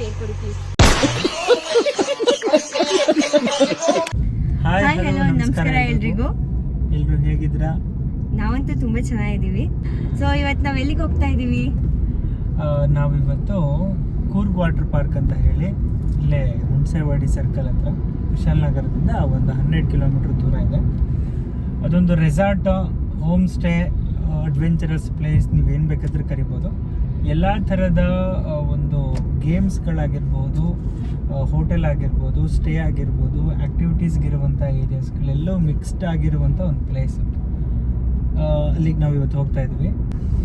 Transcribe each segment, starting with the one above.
ಹೇಳ್ಕೊಡಿ please. Hi hello ನಮಸ್ಕಾರ ಎಲ್ರಿಗೂ. ಎಲ್ರು ಹೇಗಿದ್ದೀರಾ? ನಾವಂತೂ ತುಂಬಾ ಚೆನ್ನಾಗಿದ್ದೀವಿ. ಸೊ ಇವತ್ತು ನಾವ್ ಎಲ್ಲಿಗೆ ಹೋಗ್ತಾ ಇದೀವಿ? ನಾವಿವತ್ತು ಕೂರ್ಗ್ ವಾಟರ್ ಪಾರ್ಕ್ ಅಂತ ಹೇಳಿ ಇಲ್ಲೇ ಹುಣಸೆವಾಡಿ ಸರ್ಕಲ್ ಹತ್ರ ಕುಶಾಲನಗರದಿಂದ ಒಂದು 12 ಕಿಲೋಮೀಟರ್ ದೂರ ಇದೆ. ಅದೊಂದು resort, home stay, adventurous place, ನೀವೇನು ಬೇಕಾದ್ರೆ ಕರಿಬೋದು. ಎಲ್ಲ ಥರದ ಒಂದು ಗೇಮ್ಸ್ಗಳಾಗಿರ್ಬೋದು, ಹೋಟೆಲ್ ಆಗಿರ್ಬೋದು, ಸ್ಟೇ ಆಗಿರ್ಬೋದು, ಆ್ಯಕ್ಟಿವಿಟೀಸ್ಗಿರುವಂಥ ಏರಿಯಾಸ್ಗಳೆಲ್ಲವೂ ಮಿಕ್ಸ್ಡ್ ಆಗಿರುವಂಥ ಒಂದು ಪ್ಲೇಸು. ಅಲ್ಲಿಗೆ ನಾವು ಇವತ್ತು ಹೋಗ್ತಾ ಇದ್ವಿ.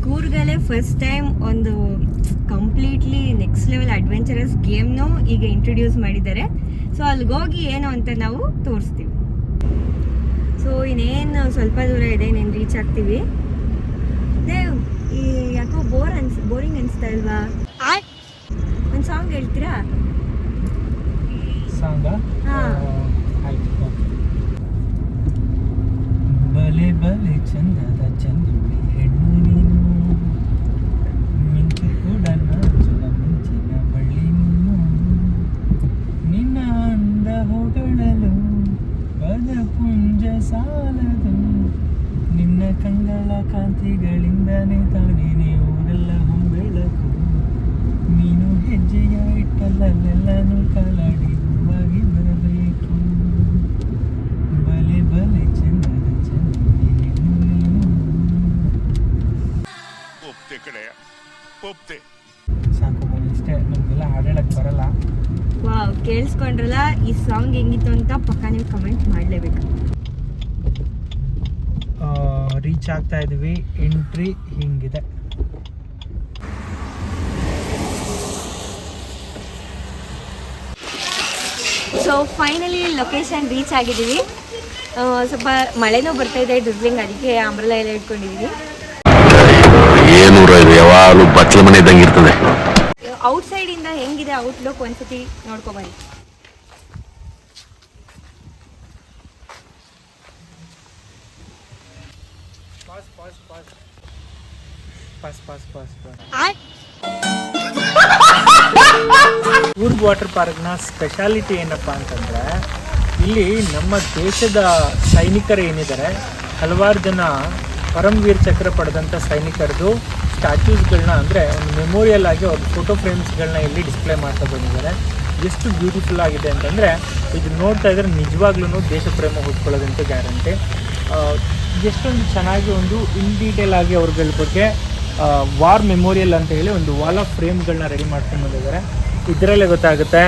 ಕೂರ್ಗಲ್ಲೇ ಫಸ್ಟ್ ಟೈಮ್ ಒಂದು ಕಂಪ್ಲೀಟ್ಲಿ ನೆಕ್ಸ್ಟ್ ಲೆವೆಲ್ ಅಡ್ವೆಂಚರಸ್ ಗೇಮ್ನು ಈಗ ಇಂಟ್ರೊಡ್ಯೂಸ್ ಮಾಡಿದ್ದಾರೆ. ಸೊ ಅಲ್ಲಿಗೆ ಹೋಗಿ ಏನು ಅಂತ ನಾವು ತೋರಿಸ್ತೀವಿ. ಸೊ ಇನ್ನೇನು ಸ್ವಲ್ಪ ದೂರ ಇದೆ, ಇನ್ನೇನು ರೀಚ್ ಆಗ್ತೀವಿ. ಈ ಯಾಕೋ ಬೋರಿಂಗ್ ಅನಿಸ್ತಾ ಇಲ್ವಾ? ಒಂದು ಸಾಂಗ್ ಹೇಳ್ತೀರಾ? ಸಾಂಗ? ಹಾಂ, ಆಯ್ತು. ಬಲೆ ಬಲೆ ಚಂದದ ಚಂದುಳ್ಳಿ ಹೆಣ್ಣು ನೀನು, ಮಿಂಚು ಕೂಡ ನಾಚುವ ಮಿಂಚಿನ ಬಳ್ಳಿ ನೀನು, ನಿನ್ನ ಅಂದ ಹೊಗಳಲು ಪದ ಪುಂಜ ಸಾಲದು, ನಿನ್ನ ಕಂಗಳ ಕಾಂತಿಗಳಿಂದನೇ ತಾನೇ ಊರೆಲ್ಲ ಹೊಂಬೆಳಕು, ನೀನು ಹೆಜ್ಜೆಯ ಇಟ್ಟಲ್ಲೆಲ್ಲನೂ ಕಾಲಾಡಿ ಹೂವಾಗಿ ಬರಬೇಕು, ಬಲೆ ಬಲೆ ಚಂದದ ಚಂದನೆ ಹೆಣ್ಣು ನೀನು. ಸಾಕು ಬನ್ನಿ, ಇಷ್ಟೇ. ನಮಗೆಲ್ಲ ಹಾಡೇಳಕ್ಕೆ ಬರಲ್ಲ. ವಾವ್, ಕೇಳಿಸ್ಕೊಂಡ್ರಲ್ಲ? ಈ ಸಾಂಗ್ ಹೆಂಗಿತ್ತು ಅಂತ ಪಕ್ಕ ನೀವು ಕಮೆಂಟ್ ಮಾಡಲೇಬೇಕು. ರೀಚ್ ಆಗ್ತಾ ಇದೀವಿ. ಎಂಟ್ರಿ ಹಿಂಗಿದೆ. ಸೊ ಫೈನಲಿ ಲೊಕೇಶನ್ ರೀಚ್ ಆಗಿದ್ದೀವಿ. ಸ್ವಲ್ಪ ಮಳೆನೂ ಬರ್ತಾ ಇದೆ, ಡ್ರಿಬ್ಲಿಂಗ್, ಅದಕ್ಕೆ ಅಂಬ್ರೆಲಾ ಎಲ್ಲ ಇಟ್ಕೊಂಡಿದ್ದೀವಿ. ಯಾವಾಗಲೂ ಬಚ್ಚಲ ಮನೆ ಇದ್ದಂಗೆ ಇರ್ತದೆ. ಔಟ್ ಸೈಡ್ ಇಂದ ಹೆಂಗಿದೆ ಔಟ್ಲುಕ್ ಒಂದ್ಸತಿ ನೋಡ್ಕೊಬನ್ನಿ. ಕೂರ್ಗ್ ವಾಟರ್ ಪಾರ್ಕ್ನ ಸ್ಪೆಷಾಲಿಟಿ ಏನಪ್ಪ ಅಂತಂದರೆ, ಇಲ್ಲಿ ನಮ್ಮ ದೇಶದ ಸೈನಿಕರು ಏನಿದ್ದಾರೆ, ಹಲವಾರು ಜನ ಪರಮವೀರ್ ಚಕ್ರ ಪಡೆದಂಥ ಸೈನಿಕರದು ಸ್ಟ್ಯಾಚ್ಯೂಸ್ಗಳನ್ನ, ಅಂದರೆ ಒಂದು ಮೆಮೋರಿಯಲ್ ಆಗಿ ಅವ್ರ ಫೋಟೋ ಫ್ರೇಮ್ಸ್ಗಳನ್ನ ಇಲ್ಲಿ ಡಿಸ್ಪ್ಲೇ ಮಾಡ್ತಾ ಬಂದಿದ್ದಾರೆ. ಎಷ್ಟು ಬ್ಯೂಟಿಫುಲ್ ಆಗಿದೆ ಅಂತಂದರೆ, ಇದು ನೋಡ್ತಾ ಇದ್ರೆ ನಿಜವಾಗ್ಲೂ ದೇಶ ಪ್ರೇಮ ಹುಟ್ಕೊಳ್ಳೋದಂತ ಗ್ಯಾರಂಟಿ. ಎಷ್ಟೊಂದು ಚೆನ್ನಾಗಿ ಒಂದು ಇನ್ ಡೀಟೇಲ್ ಆಗಿ ಅವ್ರಗಳ ಬಗ್ಗೆ ವಾರ್ ಮೆಮೋರಿಯಲ್ ಅಂತ ಹೇಳಿ ಒಂದು ವಾಲ್ ಆಫ್ ಫ್ರೇಮ್ಗಳನ್ನ ರೆಡಿ ಮಾಡ್ಕೊಂಡು ಬಂದಿದ್ದಾರೆ. ಇದರಲ್ಲೇ ಗೊತ್ತಾಗುತ್ತೆ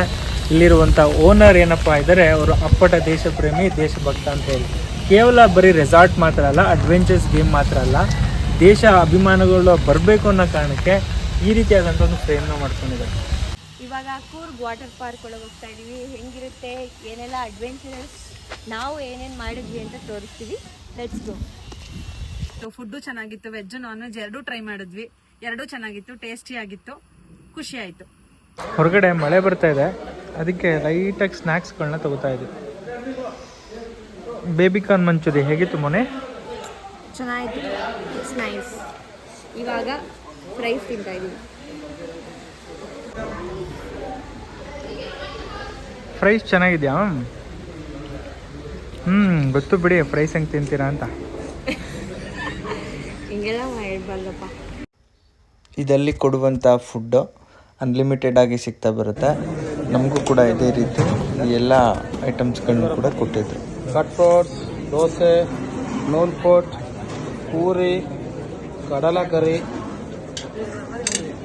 ಇಲ್ಲಿರುವಂಥ ಓನರ್ ಏನಪ್ಪ ಇದ್ದಾರೆ, ಅವರು ಅಪ್ಪಟ ದೇಶ ಪ್ರೇಮಿ, ದೇಶಭಕ್ತ ಅಂತ ಹೇಳಿ. ಕೇವಲ ಬರೀ ರೆಸಾರ್ಟ್ ಮಾತ್ರ ಅಲ್ಲ, ಅಡ್ವೆಂಚರ್ಸ್ ಗೇಮ್ ಮಾತ್ರ ಅಲ್ಲ, ದೇಶ ಅಭಿಮಾನಗಳು ಬರಬೇಕು ಅನ್ನೋ ಕಾರಣಕ್ಕೆ ಈ ರೀತಿಯಾದಂಥ ಒಂದು ಫ್ರೇಮ್ನ ಮಾಡ್ಕೊಂಡಿದ್ದಾರೆ. ಇವಾಗ ಕೂರ್ಗ್ ವಾಟರ್ ಪಾರ್ಕ್ ಒಳಗೆ ಹೋಗ್ತಾ ಇದೀವಿ. ಹೆಂಗಿರುತ್ತೆ, ಏನೆಲ್ಲ ಅಡ್ವೆಂಚರಸ್, ನಾವು ಏನೇನು ಮಾಡಿದ್ವಿ ಅಂತ ತೋರಿಸ್ತೀವಿ. Let's go. ಫುಡ್ಡು ಚೆನ್ನಾಗಿತ್ತು, ವೆಜ್ ನಾನ್ ವೆಜ್ ಎರಡೂ ಟ್ರೈ ಮಾಡಿದ್ವಿ. ಎರಡೂ ಚೆನ್ನಾಗಿತ್ತು, ಟೇಸ್ಟಿ ಆಗಿತ್ತು, ಖುಷಿ ಆಯಿತು. ಹೊರಗಡೆ ಮಳೆ ಬರ್ತಾ ಇದೆ, ಅದಕ್ಕೆ ಲೈಟಾಗಿ ಸ್ನ್ಯಾಕ್ಸ್ಗಳನ್ನ ತಗೋತಾ ಇದ್ವಿ. ಬೇಬಿಕಾರ್ನ್ ಮಂಚೂರಿ ಹೇಗಿತ್ತು ಮೊನ್ನೆ? ಚೆನ್ನಾಗಿತ್ತು, ಇಟ್ಸ್ ನೈಸ್. ಇವಾಗ ಫ್ರೈಸ್ ತಿಂತಾ ಇದ್ದೀವಿ. ಫ್ರೈಸ್ ಚೆನ್ನಾಗಿದೆಯಾ? ಗೊತ್ತು ಬಿಡಿ ಫ್ರೈಸ್ ಹೆಂಗೆ ತಿಂತೀರಾ ಅಂತ. ಹಿಂಗೆಲ್ಲ ಹೇಳ್ಬಾರ್ದಪ್ಪ. ಇದರಲ್ಲಿ ಕೊಡುವಂಥ ಫುಡ್ಡು ಅನ್ಲಿಮಿಟೆಡ್ ಆಗಿ ಸಿಗ್ತಾ ಬರುತ್ತೆ. ನಮಗೂ ಕೂಡ ಇದೇ ರೀತಿ ಎಲ್ಲ ಐಟಮ್ಸ್ಗಳನ್ನು ಕೂಡ ಕೊಟ್ಟಿದ್ರು. ಕಟ್ರೋಟ್ಸ್, ದೋಸೆ, ನೂಲ್ ಪೋಟ್, ಪೂರಿ, ಕಡಲೆಕರಿ,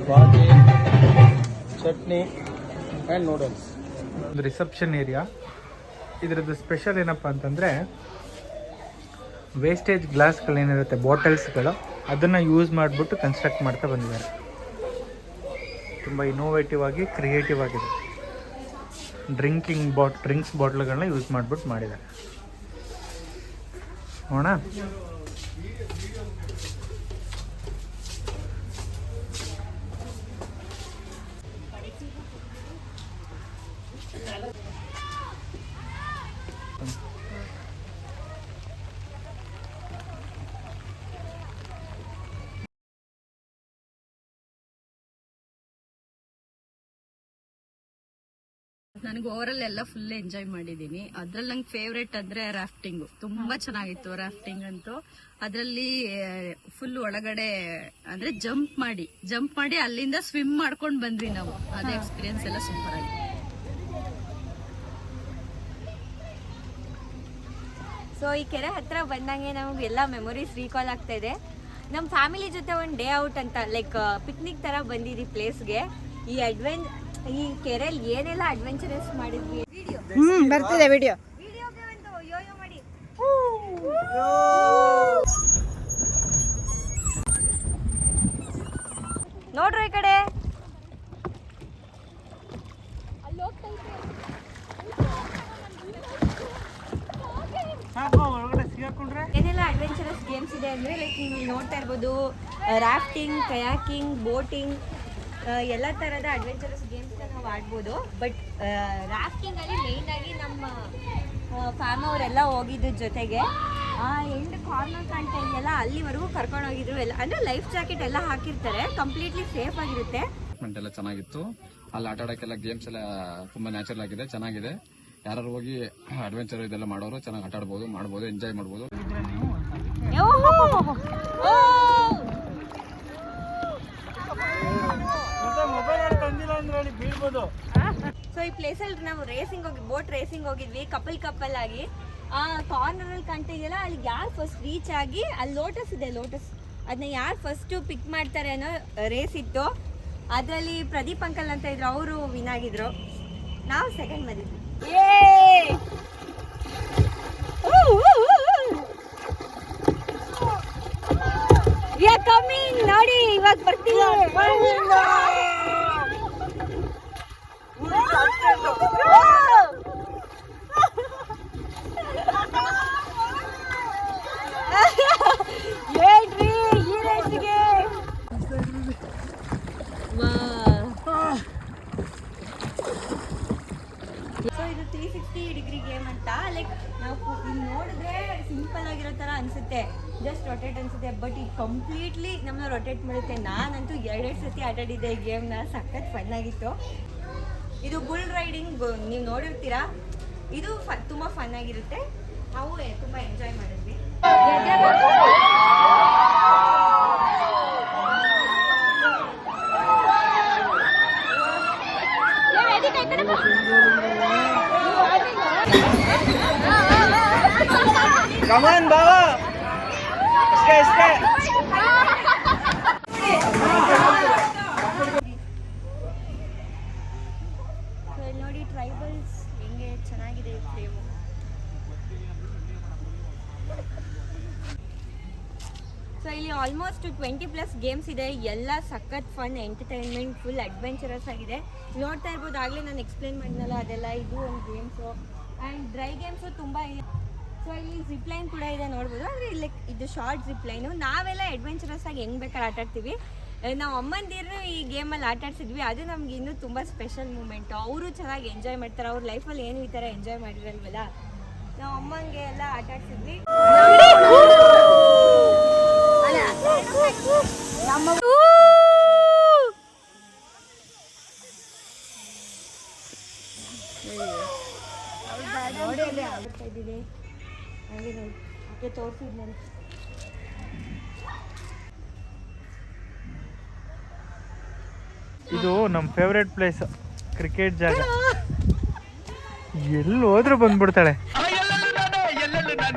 ಬಾಜಿ, ಚಟ್ನಿ ಆ್ಯಂಡ್ ನೂಡಲ್ಸ್. ಒಂದು ರಿಸೆಪ್ಷನ್ ಏರಿಯಾ. ಇದರದ್ದು ಸ್ಪೆಷಲ್ ಏನಪ್ಪ ಅಂತಂದರೆ, ವೇಸ್ಟೇಜ್ ಗ್ಲಾಸ್ಗಳೇನಿರುತ್ತೆ, ಬಾಟಲ್ಸ್ಗಳು, ಅದನ್ನು ಯೂಸ್ ಮಾಡಿಬಿಟ್ಟು ಕನ್ಸ್ಟ್ರಕ್ಟ್ ಮಾಡ್ತಾ ಬಂದಿದ್ದಾರೆ. ತುಂಬ ಇನೋವೇಟಿವ್ ಆಗಿ, ಕ್ರಿಯೇಟಿವ್ ಆಗಿದೆ. ಡ್ರಿಂಕ್ಸ್ ಬಾಟ್ಲ್ಗಳನ್ನ ಯೂಸ್ ಮಾಡಿಬಿಟ್ಟು ಮಾಡಿದ್ದಾರೆ. ನೋಡೋಣ. ನನಗೆ ಓವರಾಲ್ ಎಲ್ಲ ಫುಲ್ ಎಂಜಾಯ್ ಮಾಡಿದ್ದೀನಿ. ಅದ್ರಲ್ಲಿ ನಂಗೆ ಫೇವ್ರೇಟ್ ಅಂದ್ರೆ ರಾಫ್ಟಿಂಗ್ ತುಂಬಾ ಚೆನ್ನಾಗಿತ್ತು. ರಾಫ್ಟಿಂಗ್ ಅಂತೂ ಅದರಲ್ಲಿ ಫುಲ್ ಒಳಗಡೆ ಅಂದ್ರೆ ಜಂಪ್ ಮಾಡಿ ಅಲ್ಲಿಂದ ಸ್ವಿಮ್ ಮಾಡ್ಕೊಂಡು ಬಂದ್ವಿ ನಾವು. ಅದೇ ಎಕ್ಸ್ಪೀರಿಯನ್ಸ್ ಎಲ್ಲ ಸೂಪರ್ ಆಗಿ. ಸೊ ಈ ಕೆರೆ ಹತ್ರ ಬಂದಂಗೆ ನಮಗೆ ಎಲ್ಲ ಮೆಮೊರೀಸ್ ರೀಕಾಲ್ ಆಗ್ತಾ ಇದೆ. ನಮ್ಮ ಫ್ಯಾಮಿಲಿ ಜೊತೆ ಒಂದು ಡೇ ಔಟ್ ಅಂತ ಲೈಕ್ ಪಿಕ್ನಿಕ್ ತರ ಬಂದಿದ್ವಿ ಪ್ಲೇಸ್ಗೆ. ಈ ಕೆರೆಯಲ್ಲಿ ಏನೆಲ್ಲ ಅಡ್ವೆಂಚರಸ್ ಮಾಡಿದ್ವಿ. ಬರ್ತಿದೆ ವಿಡಿಯೋ. ವಿಡಿಯೋಗೆ ಒಂದು ಯೋಯೋ ಮಾಡಿ ನೋಡ್ರಿ ಈ ಕಡೆ. ಏನೆಲ್ಲ ಅಡ್ವೆಂಚರಸ್ ಗೇಮ್ಸ್ ಇದೆ ಅಂದರೆ ಲೈಕ್ ನೀವು ನೋಡ್ತಾ ಇರ್ಬೋದು, ರಾಫ್ಟಿಂಗ್, ಕಯಾಕಿಂಗ್, ಬೋಟಿಂಗ್, ಎಲ್ಲ ಥರದ ಅಡ್ವೆಂಚರಸ್ ಗೇಮ್ಸ್ನ ನಾವು ಆಡ್ಬೋದು. ಬಟ್ ರಾಫ್ಟಿಂಗಲ್ಲಿ ಮೇಯ್ನಾಗಿ ನಮ್ಮ ಫ್ಯಾಮ್ ಅವರೆಲ್ಲ ಹೋಗಿದ್ದು ಜೊತೆಗೆ ಆ ಎಂಡ್ ಕಾರ್ನರ್ ಕಾಣ್ತಾ ಇದೆಯಲ್ಲ ಅಲ್ಲಿವರೆಗೂ ಕರ್ಕೊಂಡು ಹೋಗಿದ್ರು. ಎಲ್ಲ ಅಂದರೆ ಲೈಫ್ ಜಾಕೆಟ್ ಎಲ್ಲ ಹಾಕಿರ್ತಾರೆ, ಕಂಪ್ಲೀಟ್ಲಿ ಸೇಫ್ ಆಗಿರುತ್ತೆ. ಎಲ್ಲ ಚೆನ್ನಾಗಿತ್ತು. ಅಲ್ಲಿ ಆಟ ಆಡೋಕ್ಕೆಲ್ಲ ಗೇಮ್ಸ್ ಎಲ್ಲ ತುಂಬಾ ನ್ಯಾಚುರಲ್ ಆಗಿದೆ, ಚೆನ್ನಾಗಿದೆ. ಯಾರು ಹೋಗಿ ಅಡ್ವೆಂಚರ್ ಇದೆಲ್ಲ ಮಾಡೋರು ಚೆನ್ನಾಗಿ ಆಟ ಆಡ್ಬೋದು, ಮಾಡ್ಬೋದು, ಎಂಜಾಯ್ ಮಾಡ್ಬೋದು. ಸೊ ಈ ಪ್ಲೇಸಲ್ಲಿ ನಾವು ಬೋಟ್ ರೇಸಿಂಗ್ ಹೋಗಿದ್ವಿ ಕಪಲ್ ಆಗಿ. ಆ ಕಾರ್ನರ್ ಅಲ್ಲಿ ಕಾಣ್ತಾ ಇದೆಯಲ್ಲ, ಅಲ್ಲಿ ಯಾರು ಫಸ್ಟ್ ರೀಚ್ ಆಗಿ ಅಲ್ಲಿ ಲೋಟಸ್ ಅದನ್ನ ಯಾರು ಫಸ್ಟ್ ಪಿಕ್ ಮಾಡ್ತಾರೆ ಅನ್ನೋ ರೇಸ್ ಇತ್ತು. ಅದರಲ್ಲಿ ಪ್ರದೀಪ್ ಅಂಕಲ್ ಅಂತ ಇದ್ರು, ಅವರು ವಿನ್ ಆಗಿದ್ರು. ನಾವು ಸೆಕೆಂಡ್ ಬಂದಿದ್ವಿ. ನೋಡಿ ಇವಾಗ ಬರ್ತೀವಿ. ಹೇಳ್ರಿ ಈ ರೇಸಿಗೆ. ಸೊ ಇದು 360 ಡಿಗ್ರಿ ಗೇಮ್ ಅಂತ. ಲೈಕ್ ನಾವು ನೋಡಿದ್ರೆ ಸಿಂಪಲ್ ಆಗಿರೋ ತರ ಅನ್ಸುತ್ತೆ, ಜಸ್ಟ್ ರೊಟೇಟ್ ಅನ್ಸುತ್ತೆ. ಬಟ್ ಇದು ಕಂಪ್ಲೀಟ್ಲಿ ನಮ್ಮನ್ನ ರೊಟೇಟ್ ಮಾಡುತ್ತೆ. ನಾನಂತೂ 2 ಸತಿ ಆಟಾಡಿದ್ದೆ ಈ ಗೇಮ್ನ, ಸಖತ್ ಫನ್ ಆಗಿತ್ತು. ಇದು ಬುಲ್ ರೈಡಿಂಗ್ ನೀವು ನೋಡಿರ್ತೀರಾ, ಇದು ತುಂಬ ಫನ್ ಆಗಿರುತ್ತೆ. ನಾವು ತುಂಬ ಎಂಜಾಯ್ ಮಾಡಿದ್ವಿ. ಕಮಾನ್ ಬಾವಾ, ಅಷ್ಟೇ ನೋಡಿ ಟ್ರೈಬಲ್ಸ್ ಹೆಂಗೆ ಚೆನ್ನಾಗಿದೆ ಫ್ರೇಮು. ಸೊ ಇಲ್ಲಿ ಆಲ್ಮೋಸ್ಟ್ 20+ ಗೇಮ್ಸ್ ಇದೆ. ಎಲ್ಲ ಸಖತ್ ಫನ್, ಎಂಟರ್ಟೈನ್ಮೆಂಟ್, ಫುಲ್ ಅಡ್ವೆಂಚರಸ್ ಆಗಿದೆ. ನೋಡ್ತಾ ಇರ್ಬೋದು, ಆಗಲೇ ನಾನು ಎಕ್ಸ್ಪ್ಲೇನ್ ಮಾಡಿದ್ನಲ್ಲ ಅದೆಲ್ಲ. ಇದು ಒಂದು ಗೇಮ್ಸು ಆ್ಯಂಡ್ ಡ್ರೈ ಗೇಮ್ಸು ತುಂಬ ಇದೆ. ಸೊ ಇಲ್ಲಿ ಜಿಪ್ಲೈನ್ ಕೂಡ ಇದೆ ನೋಡ್ಬೋದು. ಅಂದರೆ ಇಲ್ಲಿ ಇದು ಶಾರ್ಟ್ ಜಿಪ್ಲೈನು. ನಾವೆಲ್ಲ ಅಡ್ವೆಂಚರಸ್ ಆಗಿ ಹೆಂಗೆ ಬೇಕಾದ್ರೆ ಆಟಾಡ್ತೀವಿ. ನಾವು ಅಮ್ಮಂದಿರು ಈ ಗೇಮಲ್ಲಿ ಆಟಾಡ್ಸಿದ್ವಿ. ಅದು ನಮ್ಗೆ ಇನ್ನೂ ತುಂಬ ಸ್ಪೆಷಲ್ ಮೂಮೆಂಟು. ಅವರು ಚೆನ್ನಾಗಿ ಎಂಜಾಯ್ ಮಾಡ್ತಾರೆ. ಅವ್ರ ಲೈಫಲ್ಲಿ ಏನು ಈ ಥರ ಎಂಜಾಯ್ ಮಾಡಿರಲ್ವಲ್ಲ. ನಾವು ಅಮ್ಮಂಗೆ ಎಲ್ಲ ಆಟಾಡ್ಸಿದ್ವಿ. ನೋಡಿ ಆಗ್ತಾ ಇದ್ದೀನಿ ಹಾಗೆ ನೋಡಿ, ಹಾಗೆ ತೋರಿಸಿದ್ ನಾನು. ಇದು ನಮ್ಮ ಫೇವ್ರೆಟ್ ಪ್ಲೇಸ್, ಕ್ರಿಕೆಟ್ ಜಾಗ. ಎಲ್ಲಿ ಹೋದ್ರೂ ಬಂದ್ಬಿಡ್ತಾಳೆ.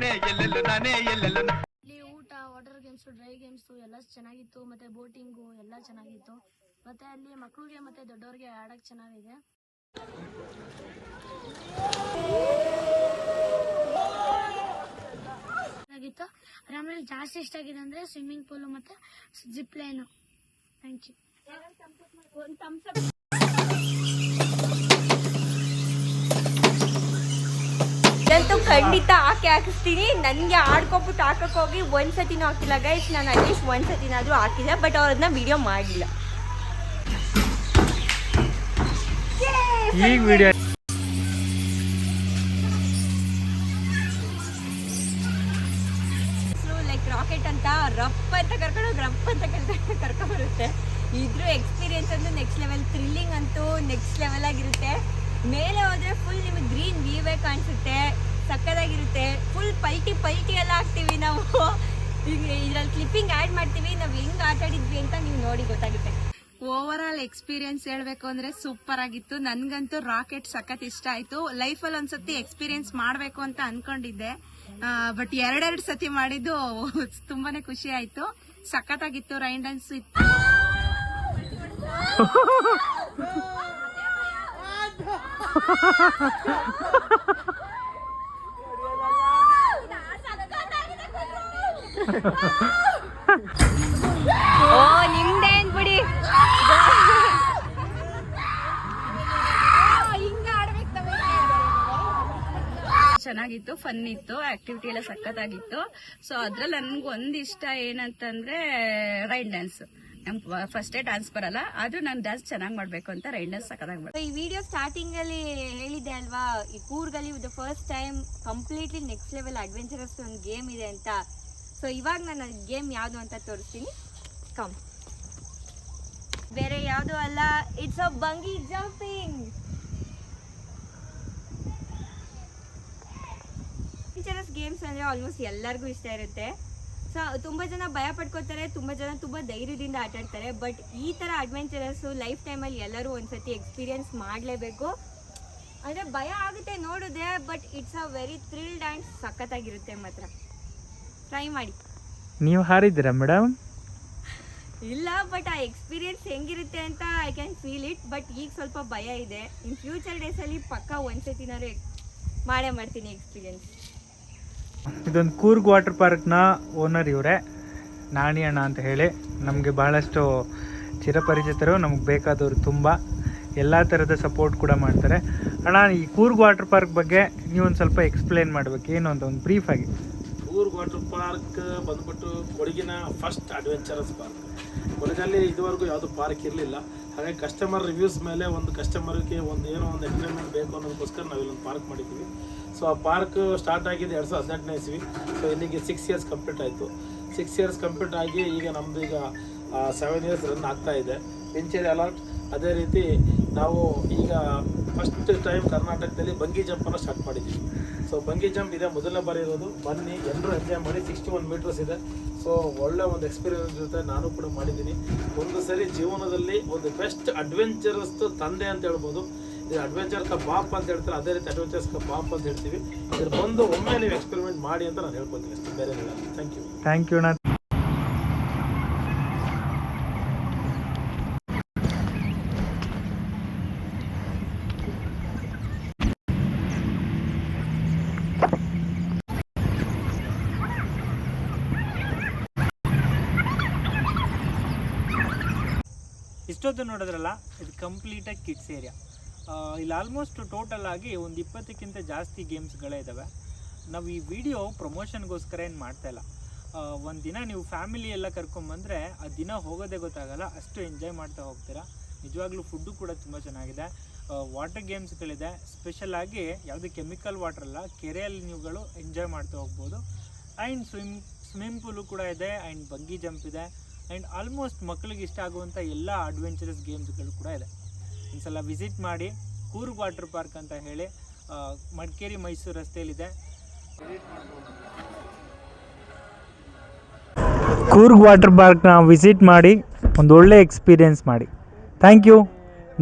ಇಲ್ಲಿ ಊಟ, ವಾಟರ್ ಗೇಮ್ಸು, ಡ್ರೈ ಗೇಮ್ಸು ಎಲ್ಲ ಚೆನ್ನಾಗಿತ್ತು. ಮತ್ತೆ ಬೋಟಿಂಗು ಎಲ್ಲ ಚೆನ್ನಾಗಿತ್ತು. ಮತ್ತೆ ಅಲ್ಲಿ ಮಕ್ಕಳಿಗೆ ಮತ್ತೆ ದೊಡ್ಡವ್ರಿಗೆ ಆಡಕ್ಕೆ ಚೆನ್ನಾಗಿದೆ. ಆಗಿತ್ತು. ಆಮೇಲೆ ಜಾಸ್ತಿ ಇಷ್ಟ ಆಗಿದೆ ಅಂದ್ರೆ ಸ್ವಿಮ್ಮಿಂಗ್ ಪೂಲ್ ಮತ್ತೆ ಜಿಪ್ ಲೈನು. Thank you. ಇದಂತೂ ಖಂಡಿತ ಹಾಕಿಸ್ತೀನಿ. ನನಗೆ ಆಡ್ಕೊಬಿಟ್ಟು ಹಾಕಕ್ಕೆ ಹೋಗಿ ಒಂದ್ಸತಿನೂ ಹಾಕಿಲ್ಲ ಗೈಸ್. ನಾನು ಅಟ್ಲೀಸ್ಟ್ ಒಂದ್ಸತಿನಾದ್ರೂ ಹಾಕಿದೆ, ಬಟ್ ಅವ್ರು ಅದನ್ನ ವಿಡಿಯೋ ಮಾಡಿಲ್ಲ. ಈಗ ವಿಡಿಯೋ ಲೈಕ್ ರಾಕೆಟ್ ಅಂತ ರಪ್ ಅಂತ ಕರ್ಕೊಂಡ್ಬರುತ್ತೆ. ಇದ್ರ ಎಕ್ಸ್ಪೀರಿಯನ್ಸ್ ಅಂತೂ ನೆಕ್ಸ್ಟ್ ಲೆವೆಲ್, ಥ್ರಿಲ್ಲಿಂಗ್ ಅಂತೂ ನೆಕ್ಸ್ಟ್ ಲೆವೆಲ್ ಆಗಿರುತ್ತೆ. ಮೇಲೆ ಹೋದ್ರೆ ಫುಲ್ ನಿಮಗೆ ಗ್ರೀನ್ ವ್ಯೂವೇ ಕಾಣಿಸುತ್ತೆ, ಸಕ್ಕದಾಗಿರುತ್ತೆ. ಫುಲ್ ಪಲ್ಟಿ ಎಲ್ಲ ಆಗ್ತೀವಿ ನಾವು. ಈಗ ಇದ್ರಲ್ಲಿ ಕ್ಲಿಪ್ಪಿಂಗ್ ಆ್ಯಡ್ ಮಾಡ್ತೀವಿ, ನಾವು ಹೆಂಗ್ ಆಟ ಆಡಿದ್ವಿ ಅಂತ ನೀವು ನೋಡಿ ಗೊತ್ತಾಗುತ್ತೆ. ಓವರ್ ಆಲ್ ಎಕ್ಸ್ಪೀರಿಯನ್ಸ್ ಹೇಳ್ಬೇಕು ಅಂದ್ರೆ ಸೂಪರ್ ಆಗಿತ್ತು. ನನ್ಗಂತೂ ರಾಕೆಟ್ ಸಖತ್ ಇಷ್ಟ ಆಯ್ತು. ಲೈಫಲ್ಲಿ ಒಂದ್ಸತಿ ಎಕ್ಸ್ಪೀರಿಯನ್ಸ್ ಮಾಡ್ಬೇಕು ಅಂತ ಅನ್ಕೊಂಡಿದ್ದೆ, ಬಟ್ ಎರಡೆರಡು ಸತಿ ಮಾಡಿದ್ದು ತುಂಬಾನೇ ಖುಷಿ ಆಯ್ತು. ಸಖತ್ತಾಗಿತ್ತು. ರೈನ್ ಡ್ಯಾನ್ಸ್ ಇತ್ತು. ಓ ನಿಮ್ದೇನ್ ಬಿಡಿ. ಚೆನ್ನಾಗಿತ್ತು, ಫನ್ ಇತ್ತು, ಆಕ್ಟಿವಿಟಿ ಎಲ್ಲ ಸಖತ್ತಾಗಿತ್ತು. ಸೊ ಅದ್ರಲ್ಲಿ ನನ್ಗೆ ಒಂದಿಷ್ಟ ಏನಂತಂದ್ರೆ ರೈನ್ ಡ್ಯಾನ್ಸ್. ನಮ್ಗೆ ಫಸ್ಟೇ ಡ್ಯಾನ್ಸ್ ಬರಲ್ಲ, ಆದ್ರೂ ನಾನು ಡ್ಯಾನ್ಸ್ ಚೆನ್ನಾಗಿ ಮಾಡ್ಬೇಕು ಅಂತ ರೈನ್ ಡ್ಯಾನ್ಸ್ ಸಖತ್ತಾಗಿ ಮಾಡ್ಬೇಕು. ಈ ವಿಡಿಯೋ ಸ್ಟಾರ್ಟಿಂಗ್ ಅಲ್ಲಿ ಹೇಳಿದ್ದೆ ಅಲ್ವಾ, ಈ ಕೂರ್ಗಲ್ಲಿ the first time completely next level adventurous ಒಂದು ಗೇಮ್ ಇದೆ ಅಂತ. ಸೊ ಇವಾಗ ನಾನು ಗೇಮ್ ಯಾವುದು ಅಂತ ತೋರಿಸ್ತೀನಿ. ಕಮ್, ಬೇರೆ ಯಾವುದು ಅಲ್ಲ, it's a bungee jumping. Adventurous games ಅಂದರೆ ಆಲ್ಮೋಸ್ಟ್ ಎಲ್ಲರಿಗೂ ಇಷ್ಟ ಇರುತ್ತೆ. ಸೊ ತುಂಬ ಜನ ಭಯ ಪಡ್ಕೋತಾರೆ, ತುಂಬ ಜನ ತುಂಬ ಧೈರ್ಯದಿಂದ ಆಟ ಆಡ್ತಾರೆ. ಬಟ್ ಈ ಥರ ಅಡ್ವೆಂಚರಸ್ಸು ಲೈಫ್ ಟೈಮಲ್ಲಿ ಎಲ್ಲರೂ ಒಂದ್ಸತಿ ಎಕ್ಸ್ಪೀರಿಯನ್ಸ್ ಮಾಡಲೇಬೇಕು. ಅಂದರೆ ಭಯ ಆಗುತ್ತೆ ನೋಡಿದ್ರೆ, but it's a very thrilled and ಸಖತ್ತಾಗಿರುತ್ತೆ. ಮಾತ್ರ ಟ್ರೈ ಮಾಡಿ. ನೀವು ಹಾರಿದ್ದೀರಾ ಮೇಡಮ್? ಇಲ್ಲ, ಬಟ್ ಆ ಎಕ್ಸ್ಪೀರಿಯನ್ಸ್ ಹೆಂಗಿರುತ್ತೆ ಅಂತ I can feel it. But ಈಗ ಸ್ವಲ್ಪ ಭಯ ಇದೆ. ಇನ್ ಫ್ಯೂಚರ್ ಡೇಸಲ್ಲಿ ಪಕ್ಕ ಒಂದ್ಸತಿನಾರು ಮಾಡೇ ಮಾಡ್ತೀನಿ ಎಕ್ಸ್ಪೀರಿಯನ್ಸ್. ಇದೊಂದು ಕೂರ್ಗ್ ವಾಟರ್ ಪಾರ್ಕ್ನ ಓನರ್ ಇವರೇ, ನಾಣಿ ಅಣ್ಣ ಅಂತ ಹೇಳಿ. ನಮಗೆ ಬಹಳಷ್ಟು ಚಿರಪರಿಚಿತರು, ನಮಗೆ ಬೇಕಾದವರು ತುಂಬ ಎಲ್ಲ ಥರದ ಸಪೋರ್ಟ್ ಕೂಡ ಮಾಡ್ತಾರೆ. ಅಣ್ಣ, ಈ ಕೂರ್ಗ್ ವಾಟರ್ ಪಾರ್ಕ್ ಬಗ್ಗೆ ನೀವೊಂದು ಸ್ವಲ್ಪ ಎಕ್ಸ್ಪ್ಲೇನ್ ಮಾಡಬೇಕು, ಏನು ಅಂತ ಒಂದು ಬ್ರೀಫ್ ಆಗಿ. ಕೂರ್ಗ್ ವಾಟರ್ ಪಾರ್ಕ್ ಬಂದ್ಬಿಟ್ಟು ಕೊಡಗಿನ ಫಸ್ಟ್ ಅಡ್ವೆಂಚರಸ್ ಪಾರ್ಕ್. ಕೊಡಗಲ್ಲಿ ಇದುವರೆಗೂ ಯಾವುದು ಪಾರ್ಕ್ ಇರಲಿಲ್ಲ. ಹಾಗಾಗಿ ಕಸ್ಟಮರ್ ರಿವ್ಯೂಸ್ ಮೇಲೆ ಒಂದು ಕಸ್ಟಮರ್ಗೆ ಒಂದು ಏನೋ ಒಂದು ಎಂಟರ್ಟೈನ್ಮೆಂಟ್ ಬೇಕು ಅನ್ನೋದಕ್ಕೋಸ್ಕರ ನಾವು ಇಲ್ಲೊಂದು ಪಾರ್ಕ್ ಮಾಡಿದ್ದೀವಿ. ಸೊ ಆ ಪಾರ್ಕ್ ಸ್ಟಾರ್ಟ್ ಆಗಿದೆ 2018ನೇ ಇಸ್ವಿ. ಸೊ ಇಲ್ಲಿಗೆ 6 ಇಯರ್ಸ್ ಕಂಪ್ಲೀಟ್ ಆಯಿತು. 6 ಇಯರ್ಸ್ ಕಂಪ್ಲೀಟ್ ಆಗಿ ಈಗ ನಮ್ಮದು ಈಗ 7 ಇಯರ್ಸ್ ರನ್ ಆಗ್ತಾ ಇದೆ. Venture alert. ಅದೇ ರೀತಿ ನಾವು ಈಗ ಫಸ್ಟ್ ಟೈಮ್ ಕರ್ನಾಟಕದಲ್ಲಿ ಬಂಗಿ ಜಂಪನ್ನು ಸ್ಟಾರ್ಟ್ ಮಾಡಿದ್ದೀವಿ. ಸೊ ಬಂಗಿ ಜಂಪ್ ಇದೆ, ಮೊದಲನೇ ಬಾರಿ ಇರೋದು. ಬನ್ನಿ, ಎಲ್ಲರೂ ಎಂಜಾಯ್ ಮಾಡಿ. 61 ಮೀಟರ್ಸ್ ಇದೆ. ಸೊ ಒಳ್ಳೆ ಒಂದು ಎಕ್ಸ್ಪೀರಿಯನ್ಸ್ ಇರುತ್ತೆ. ನಾನು ಕೂಡ ಮಾಡಿದ್ದೀನಿ. ಒಂದು ಸರಿ ಜೀವನದಲ್ಲಿ ಒಂದು ಬೆಸ್ಟ್ ಅಡ್ವೆಂಚರಸ್ ತಂದೆ ಅಂತ ಹೇಳ್ಬೋದು. ಇದು ಅಡ್ವೆಂಚರ್ ಕ ಬಾಪ್ ಅಂತ ಹೇಳ್ತಾರೆ, ಅದೇ ರೀತಿ ಅಡ್ವೆಂಚರ್ಸ್ ಕ ಬಾಪ್ ಅಂತ ಹೇಳ್ತೀವಿ. ಇದ್ರ ಬಂದು ಒಮ್ಮೆ ನೀವು ಎಕ್ಸ್ಪೆರಿಮೆಂಟ್ ಮಾಡಿ ಅಂತ ನಾನು ಹೇಳ್ಕೊತೀನಿ ಅಷ್ಟೇ, ಬೇರೆ ಇಲ್ಲ. ಥ್ಯಾಂಕ್ ಯು ಅಣ್ಣ. ಇಷ್ಟೊತ್ತು ನೋಡಿದ್ರಲ್ಲ, ಇದು ಕಂಪ್ಲೀಟಾಗಿ ಕಿಡ್ಸ್ ಏರಿಯಾ. ಇಲ್ಲಿ ಆಲ್ಮೋಸ್ಟ್ ಟೋಟಲ್ ಆಗಿ ಒಂದು 20ಕ್ಕಿಂತ ಜಾಸ್ತಿ ಗೇಮ್ಸ್ಗಳೇ ಇದ್ದಾವೆ. ನಾವು ಈ ವಿಡಿಯೋ ಪ್ರಮೋಷನ್ಗೋಸ್ಕರ ಏನು ಮಾಡ್ತಾಯಿಲ್ಲ. ಒಂದು ದಿನ ನೀವು ಫ್ಯಾಮಿಲಿ ಎಲ್ಲ ಕರ್ಕೊಂಬಂದರೆ ಆ ದಿನ ಹೋಗೋದೇ ಗೊತ್ತಾಗಲ್ಲ, ಅಷ್ಟು ಎಂಜಾಯ್ ಮಾಡ್ತಾ ಹೋಗ್ತೀರಾ. ನಿಜವಾಗ್ಲೂ ಫುಡ್ಡು ಕೂಡ ತುಂಬ ಚೆನ್ನಾಗಿದೆ. ವಾಟರ್ ಗೇಮ್ಸ್ಗಳಿದೆ, ಸ್ಪೆಷಲಾಗಿ ಯಾವುದೇ ಕೆಮಿಕಲ್ ವಾಟರ್ ಅಲ್ಲ, ಕೆರೆಯಲ್ಲಿ ನೀವುಗಳು ಎಂಜಾಯ್ ಮಾಡ್ತಾ ಹೋಗ್ಬೋದು. ಆ್ಯಂಡ್ ಸ್ವಿಮ್ಮಿಂಗ್ ಪೂಲು ಕೂಡ ಇದೆ, ಆ್ಯಂಡ್ ಬಂಗಿ ಜಂಪ್ ಇದೆ, ಆ್ಯಂಡ್ ಆಲ್ಮೋಸ್ಟ್ ಮಕ್ಕಳಿಗೆ ಇಷ್ಟ ಆಗುವಂಥ ಎಲ್ಲ ಅಡ್ವೆಂಚರಸ್ ಗೇಮ್ಸ್ಗಳು ಕೂಡ ಇದೆ. ಒಂದ್ಸಲ ವಿಸಿಟ್ ಮಾಡಿ. ಕೂರ್ಗ್ ವಾಟರ್ ಪಾರ್ಕ್ ಅಂತ ಹೇಳಿ ಮಡಿಕೇರಿ ಮೈಸೂರು ರಸ್ತೆಯಲ್ಲಿದೆ. ಕೂರ್ಗ್ ವಾಟರ್ ಪಾರ್ಕ್ನ ವಿಸಿಟ್ ಮಾಡಿ ಒಂದು ಒಳ್ಳೆ ಎಕ್ಸ್ಪೀರಿಯೆನ್ಸ್ ಮಾಡಿ. Thank you.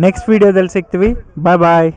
ನೆಕ್ಸ್ಟ್ ವೀಡಿಯೋದಲ್ಲಿ ಸಿಗ್ತೀವಿ. ಬಾಯ್ ಬಾಯ್.